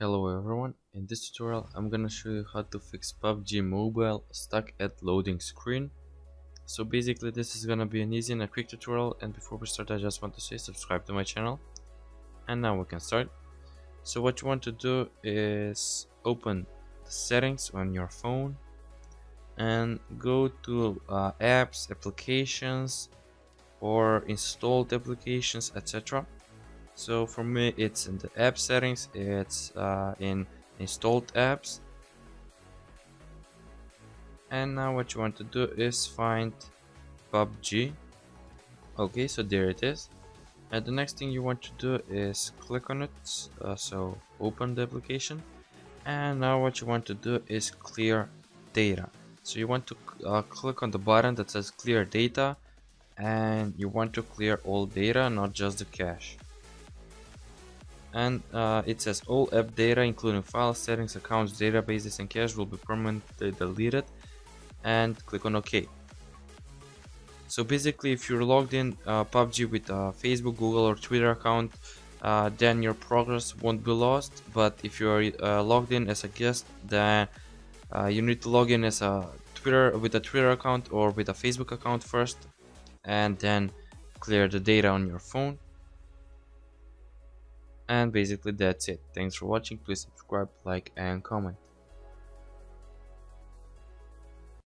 Hello everyone, in this tutorial I'm gonna show you how to fix PUBG Mobile stuck at loading screen. So basically this is gonna be an easy and a quick tutorial, and before we start I just want to say subscribe to my channel. And now we can start. So what you want to do is open the settings on your phone and go to apps, applications or installed applications, etc. So for me it's in the app settings, it's in installed apps, and now what you want to do is find PUBG. Okay, so there it is, and the next thing you want to do is click on it. So open the application, and now what you want to do is clear data. So you want to click on the button that says clear data, and you want to clear all data, not just the cache. And it says all app data including file settings, accounts, databases and cache will be permanently deleted, and click on OK. So basically if you're logged in PUBG with a Facebook, Google or Twitter account, then your progress won't be lost. But if you're logged in as a guest, then you need to log in as a Twitter account or with a Facebook account first, and then clear the data on your phone. And basically that's it. Thanks for watching. Please subscribe, like and comment.